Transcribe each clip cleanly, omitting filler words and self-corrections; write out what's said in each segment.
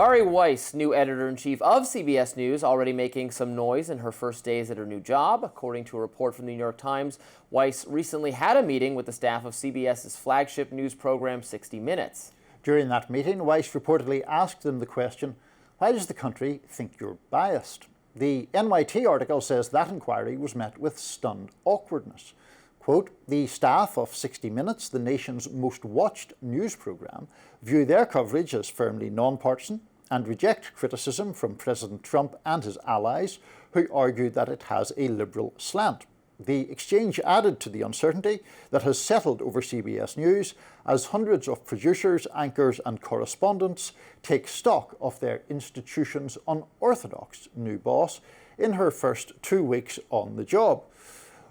Bari Weiss, new editor-in-chief of CBS News, already making some noise in her first days at her new job. According to a report from the New York Times, Weiss recently had a meeting with the staff of CBS's flagship news program, 60 Minutes. During that meeting, Weiss reportedly asked them the question, "Why does the country think you're biased?" The NYT article says that inquiry was met with stunned awkwardness. Quote, "The staff of 60 Minutes, the nation's most watched news program, view their coverage as firmly non-partisan and reject criticism from President Trump and his allies, who argue that it has a liberal slant." The exchange added to the uncertainty that has settled over CBS News as hundreds of producers, anchors and correspondents take stock of their institution's unorthodox new boss in her first 2 weeks on the job.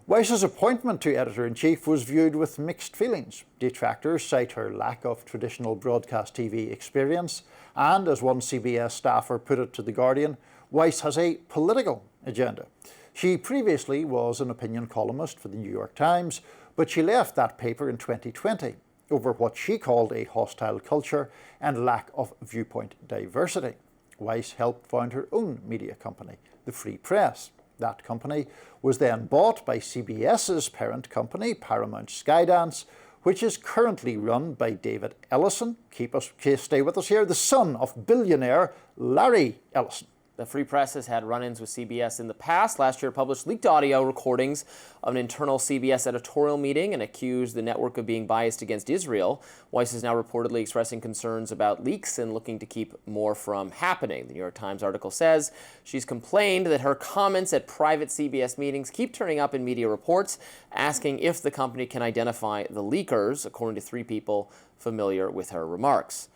Weiss's appointment to editor-in-chief was viewed with mixed feelings. Detractors cite her lack of traditional broadcast TV experience, and as one CBS staffer put it to The Guardian, Weiss has a political agenda. She previously was an opinion columnist for the New York Times, but she left that paper in 2020 over what she called a hostile culture and lack of viewpoint diversity. Weiss helped found her own media company, the Free Press. That company was then bought by CBS's parent company, Paramount Skydance, which is currently run by David Ellison. Stay with us here, the son of billionaire Larry Ellison. The Free Press has had run-ins with CBS in the past. Last year, it published leaked audio recordings of an internal CBS editorial meeting and accused the network of being biased against Israel. Weiss is now reportedly expressing concerns about leaks and looking to keep more from happening. The New York Times article says she's complained that her comments at private CBS meetings keep turning up in media reports, asking if the company can identify the leakers, according to 3 people familiar with her remarks.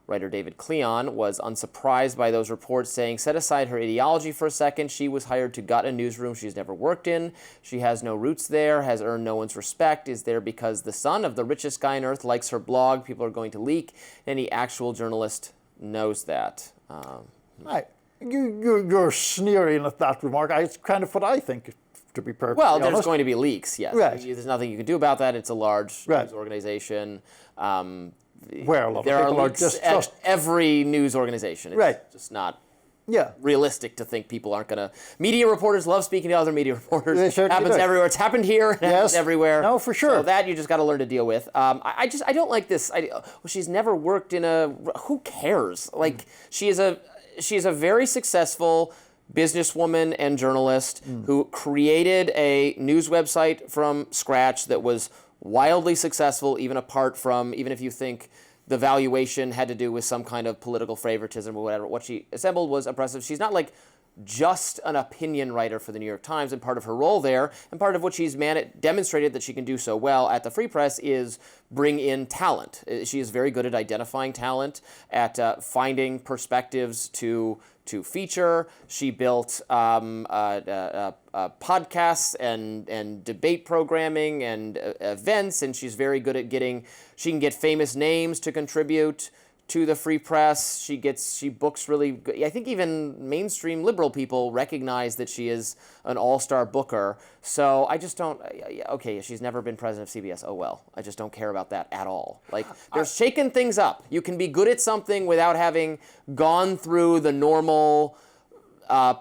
Writer David Cleon was unsurprised by those reports, saying, "Set aside her ideology for a second. She was hired to gut a newsroom she's never worked in. She has no roots there, has earned no one's respect, is there because the son of the richest guy on earth likes her blog. People are going to leak. Any actual journalist knows that." Right. You're sneering at that remark. It's kind of what I think, to be perfectly honest. Well, there's going to be leaks, yes. Right. There's nothing you can do about that. It's a large news organization. Where a lot there of people are are leaks just at every news organization. It's just not realistic to think people aren't going to. Media reporters love speaking to other media reporters. They certainly happens do. everywhere. It's happened here. It happens everywhere. No, for sure. So that you just got to learn to deal with. I don't like this. She's never worked in a. Who cares? Like she is a very successful businesswoman and journalist who created a news website from scratch that was wildly successful, even if you think the valuation had to do with some kind of political favoritism or whatever. What she assembled was impressive. She's not like just an opinion writer for the New York Times, and part of her role there, and part of what she's demonstrated that she can do so well at the Free Press is bring in talent. She is very good at identifying talent, at finding perspectives to feature. She built podcasts and debate programming and events, and she's very good at she can get famous names to contribute to the Free Press. She books really good. I think even mainstream liberal people recognize that she is an all-star booker. So I just don't, okay, she's never been president of CBS. Oh well, I just don't care about that at all. Like, they're shaking things up. You can be good at something without having gone through the normal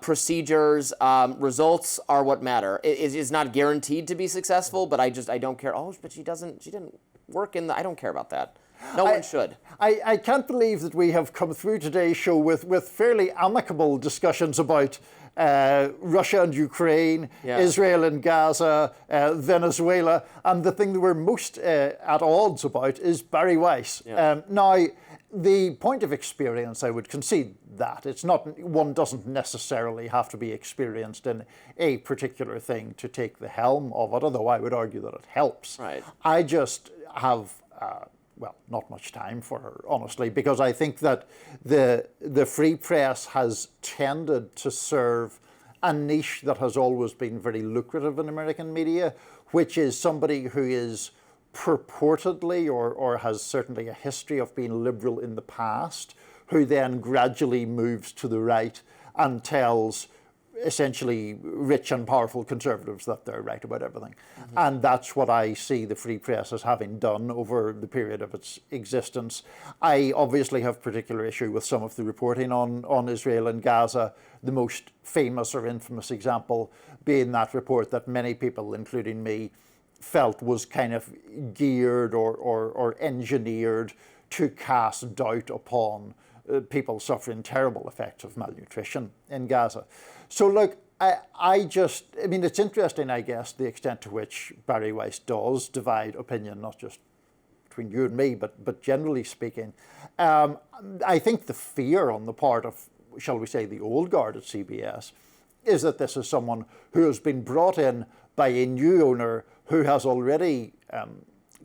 procedures. Results are what matter. It is not guaranteed to be successful, but I don't care. Oh, but she didn't work in I don't care about that. No one should. I can't believe that we have come through today's show with fairly amicable discussions about Russia and Ukraine, Israel and Gaza, Venezuela, and the thing that we're most at odds about is Bari Weiss. Now, the point of experience, I would concede that. It's not, one doesn't necessarily have to be experienced in a particular thing to take the helm of it, although I would argue that it helps. Right. I just have not much time for her, honestly, because I think that the Free Press has tended to serve a niche that has always been very lucrative in American media, which is somebody who is purportedly or has certainly a history of being liberal in the past, who then gradually moves to the right and tells essentially rich and powerful conservatives that they're right about everything. And that's what I see the free press as having done over the period of its existence. I obviously have particular issue with some of the reporting on Israel and Gaza, the most famous or infamous example being that report that many people, including me, felt was kind of geared or engineered to cast doubt upon people suffering terrible effects of malnutrition in Gaza. So look, I mean, it's interesting, I guess, the extent to which Bari Weiss does divide opinion, not just between you and me, but generally speaking. I think the fear on the part of, shall we say, the old guard at CBS is that this is someone who has been brought in by a new owner who has already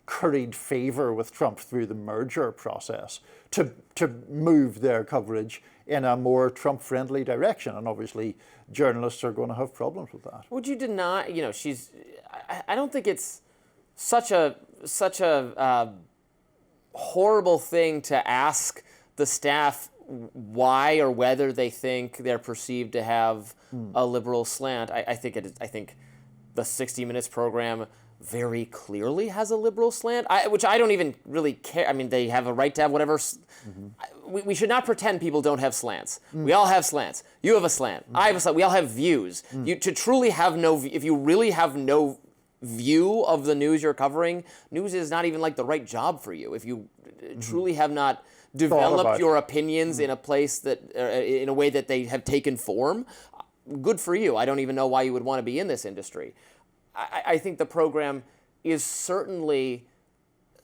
curried favour with Trump through the merger process to move their coverage in a more Trump-friendly direction. And obviously, journalists are going to have problems with that. Would you deny, I don't think it's such a horrible thing to ask the staff why or whether they think they're perceived to have a liberal slant. I think the 60 Minutes program very clearly has a liberal slant, which I don't even really care. I mean, they have a right to have whatever. We should not pretend people don't have slants. We all have slants. You have a slant. I have a slant. We all have views. To truly have if you really have no view of the news you're covering, news is not even like the right job for you. If you truly have not developed your opinions in a place that, in a way that they have taken form, good for you. I don't even know why you would want to be in this industry. I think the program is certainly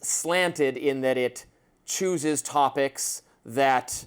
slanted in that it chooses topics that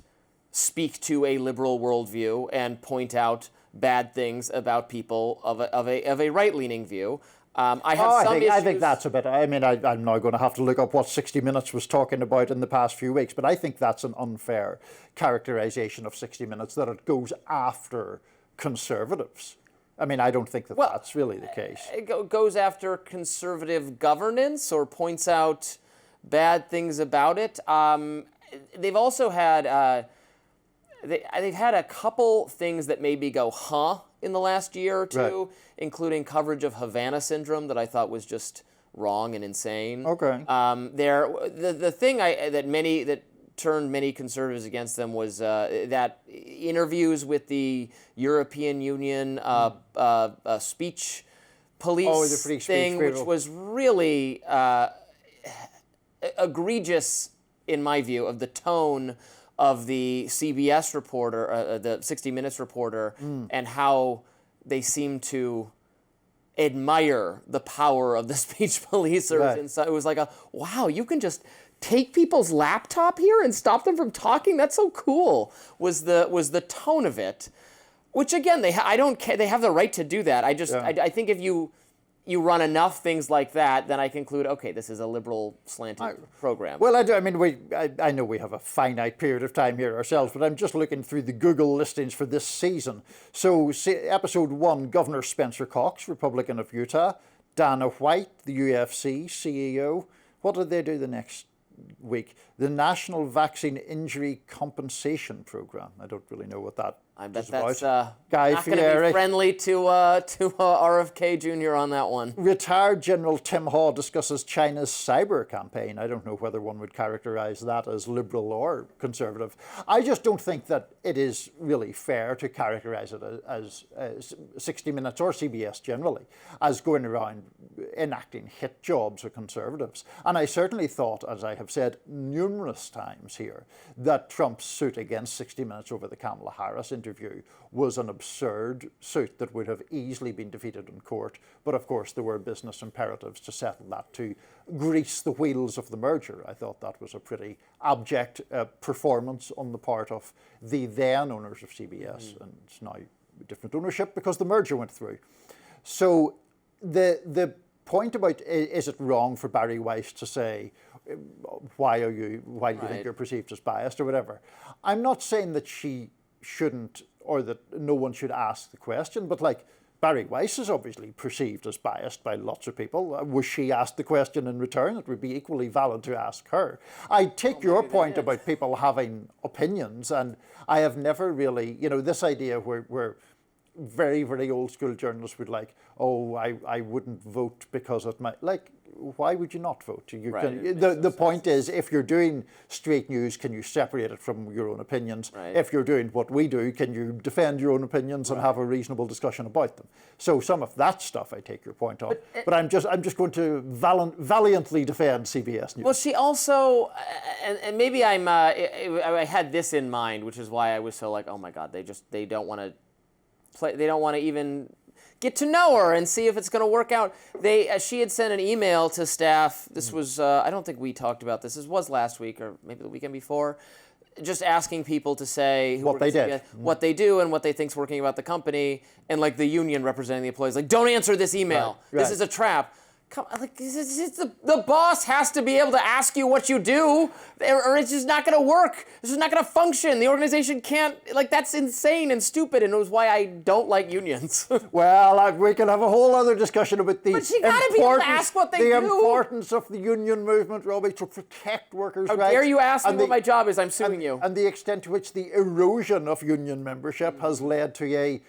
speak to a liberal worldview and point out bad things about people of a right-leaning view. I think that's a bit. I mean, I'm now going to have to look up what 60 Minutes was talking about in the past few weeks, but I think that's an unfair characterization of 60 Minutes, that it goes after conservatives. I mean, I don't think that's really the case. It goes after conservative governance or points out bad things about it. They've also had they've had a couple things that maybe go in the last year or two, right, including coverage of Havana syndrome that I thought was just wrong and insane. Okay. The thing that turned many conservatives against them was that interviews with the European Union speech police the free speech thing, which was really egregious in my view of the tone of the CBS reporter, the 60 Minutes reporter, and how they seem to admire the power of the speech policers. Right. And so it was like wow, you can just take people's laptop here and stop them from talking? That's so cool. Was the tone of it, which again they have the right to do that. I think if you run enough things like that, then I conclude, okay, this is a liberal slanted program. Well, I know we have a finite period of time here ourselves, but I'm just looking through the Google listings for this season. So episode 1, Governor Spencer Cox, Republican of Utah, Dana White, the UFC CEO. What did they do the next week? The National Vaccine Injury Compensation Program. I don't really know what that I bet is that's about. Guy not going to be friendly to RFK Jr. on that one. Retired General Tim Haw discusses China's cyber campaign. I don't know whether one would characterize that as liberal or conservative. I just don't think that it is really fair to characterize it as 60 Minutes or CBS generally as going around enacting hit jobs of conservatives. And I certainly thought, as I have said numerous times here, that Trump's suit against 60 Minutes over the Kamala Harris interview was an absurd suit that would have easily been defeated in court. But of course, there were business imperatives to settle that, to grease the wheels of the merger. I thought that was a pretty abject performance on the part of the then owners of CBS, and it's now different ownership because the merger went through. So the point about, is it wrong for Bari Weiss to say, why do you think you're perceived as biased or whatever? I'm not saying that she shouldn't, or that no one should ask the question, but like, Bari Weiss is obviously perceived as biased by lots of people. Was she asked the question in return? It would be equally valid to ask her. I take your point about people having opinions, and I have never really, this idea where very, very old school journalists would like, oh, I wouldn't vote because it might, like, why would you not vote? The point is, if you're doing straight news, can you separate it from your own opinions? Right. If you're doing what we do, can you defend your own opinions and have a reasonable discussion about them? So some of that stuff, I take your point on. But I'm just going to valiantly defend CBS News. Well, she also, and maybe I had this in mind, which is why I was so like, oh my God, they don't want to play, they don't want to even get to know her and see if it's going to work out. She had sent an email to staff. This was, I don't think we talked about this. This was last week or maybe the weekend before, just asking people to say what they did, what they do and what they think's working about the company, and like the union representing the employees, like, don't answer this email. Right. This is a trap. Come, like, the boss has to be able to ask you what you do, or it's just not going to work. This is not going to function. The organization can't, like, that's insane and stupid, and it was why I don't like unions. Well, we can have a whole other discussion about the But you gotta be able to ask what they do. The importance of the union movement, Robbie, to protect workers' rights. How dare you ask me what my job is? I'm suing you. And the extent to which the erosion of union membership has led to a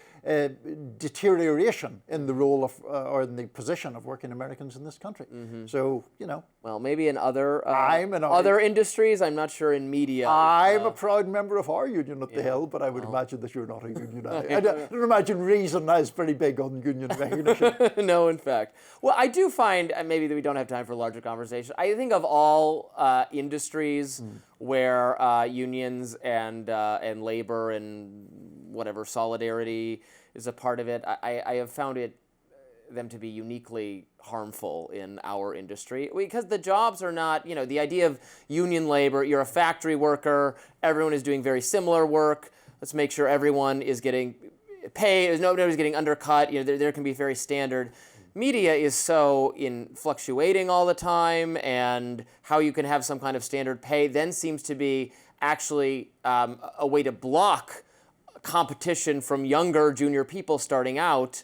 deterioration in the role of, or in the position of working Americans in this country. So, you know. Well, maybe in other other industries, I'm not sure in media. I'm a proud member of our union at the Hill, but I would imagine that you're not a union. I don't imagine Reason is pretty big on union recognition. No, in fact. Well, I do find, maybe that we don't have time for a larger conversation, I think of all industries where unions and labor and whatever solidarity is a part of it, I have found them to be uniquely harmful in our industry, because the jobs are not, the idea of union labor, you're a factory worker, everyone is doing very similar work, let's make sure everyone is getting paid, nobody's getting undercut, there can be very standard. Media is so fluctuating all the time, and how you can have some kind of standard pay then seems to be actually a way to block competition from younger junior people starting out,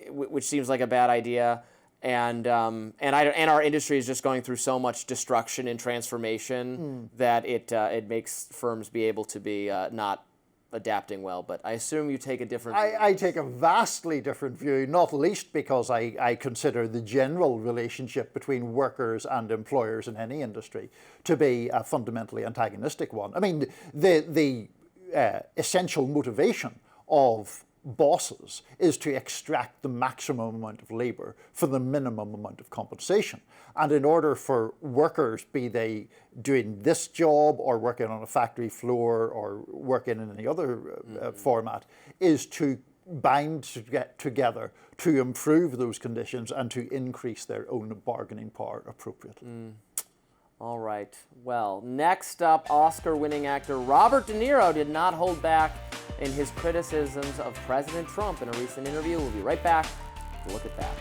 which seems like a bad idea, and our industry is just going through so much destruction and transformation that it makes firms be able to be not adapting well. But I assume you take a different view. I take a vastly different view, not least because I consider the general relationship between workers and employers in any industry to be a fundamentally antagonistic one. I mean, the essential motivation of bosses is to extract the maximum amount of labor for the minimum amount of compensation. And in order for workers, be they doing this job or working on a factory floor or working in any other format, is to bind together to improve those conditions and to increase their own bargaining power appropriately. All right. Well, next up, Oscar-winning actor Robert De Niro did not hold back in his criticisms of President Trump in a recent interview. We'll be right back to look at that.